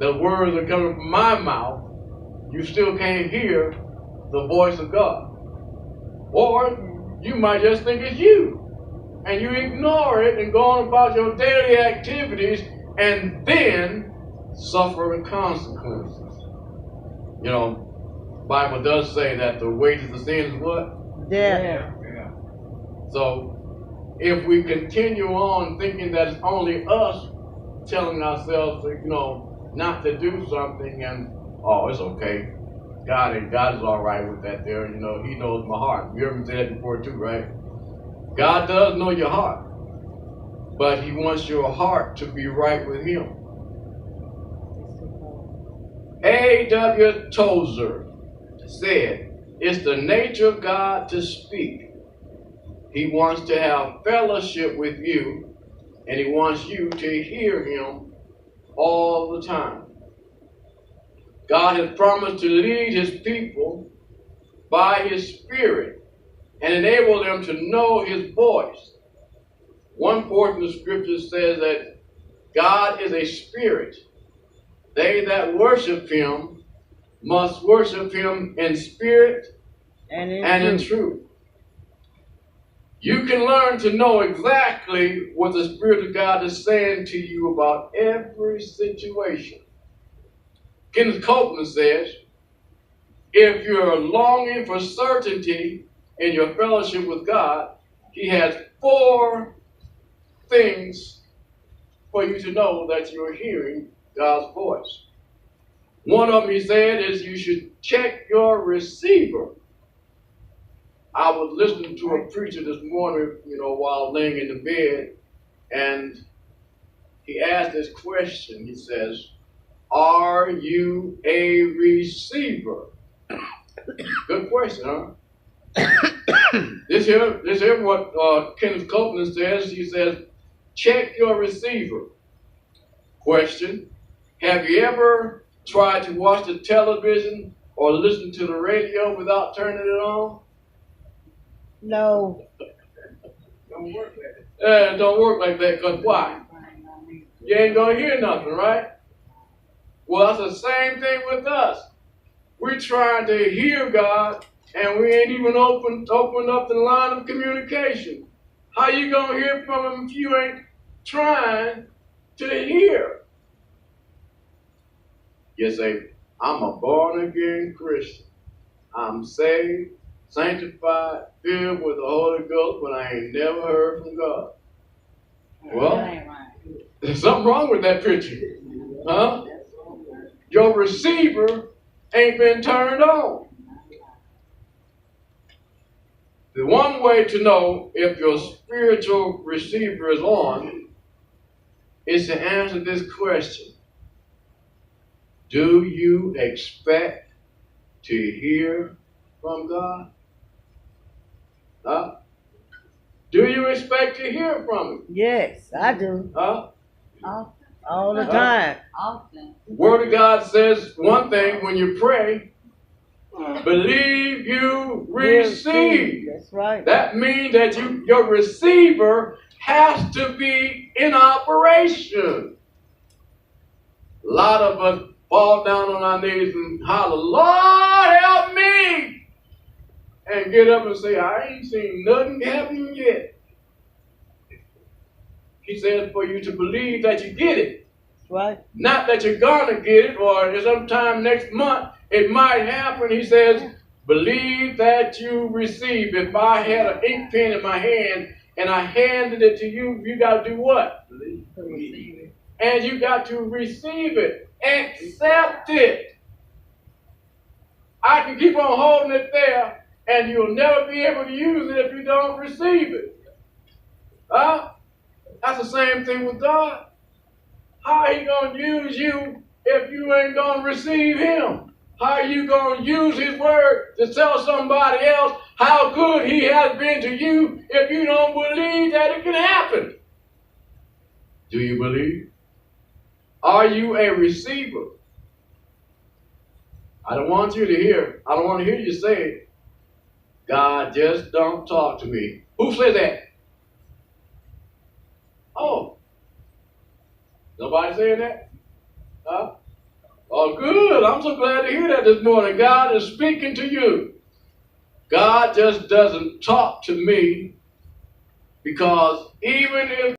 the words are coming from my mouth, you still can't hear the voice of God. Or you might just think it's you, and you ignore it and go on about your daily activities and then suffer the consequences. You know, the Bible does say that the wages of sin is what? Death. Yeah. So if we continue on thinking that it's only us telling ourselves, not to do something, and oh, it's okay. God is all right with that there. He knows my heart. You heard me say that before too, right? God does know your heart, but he wants your heart to be right with him. A.W. Tozer said, it's the nature of God to speak. He wants to have fellowship with you, and he wants you to hear him all the time. God has promised to lead his people by his Spirit and enable them to know his voice. One portion of Scripture says that God is a spirit. They that worship him must worship him in spirit and in truth. You can learn to know exactly what the Spirit of God is saying to you about every situation. Kenneth Copeland says, if you're longing for certainty in your fellowship with God, he has 4 things for you to know that you're hearing God's voice. One of them, he said, is you should check your receiver. I was listening to a preacher this morning, while laying in the bed, and he asked this question. He says, are you a receiver? Good question, huh? This here what Kenneth Copeland says. He says, check your receiver. Question, have you ever tried to watch the television or listen to the radio without turning it on? No. Don't work like that. Don't work like that, because why? You ain't going to hear nothing, right? Well, that's the same thing with us. We're trying to hear God, and we ain't even opened up the line of communication. How you going to hear from him if you ain't trying to hear? You say, I'm a born-again Christian. I'm saved, sanctified, filled with the Holy Ghost, but I ain't never heard from God. Well, there's something wrong with that picture. Huh? Your receiver ain't been turned on. The one way to know if your spiritual receiver is on is to answer this question. Do you expect to hear from God? Huh? Do you expect to hear from him? Yes, I do. Huh? All the time. Often. Word of God says one thing when you pray, believe you receive. That's right. That means that your receiver has to be in operation. A lot of us fall down on our knees and holler, Lord help me! And get up and say, I ain't seen nothing happen yet. He says for you to believe that you get it. That's right. Not that you're gonna get it, or sometime next month it might happen. He says, believe that you receive. If I had an ink pen in my hand and I handed it to you, you got to do what? Receive it. And you got to receive it. Accept it. I can keep on holding it there, and you'll never be able to use it if you don't receive it. Huh? That's the same thing with God. How are he going to use you if you ain't going to receive him? How are you going to use his word to tell somebody else how good he has been to you if you don't believe that it can happen? Do you believe? Are you a receiver? I don't want to hear you say, God just don't talk to me. Who said that? Oh. Nobody saying that? Huh? Oh, good. I'm so glad to hear that this morning. God is speaking to you. God just doesn't talk to me because even if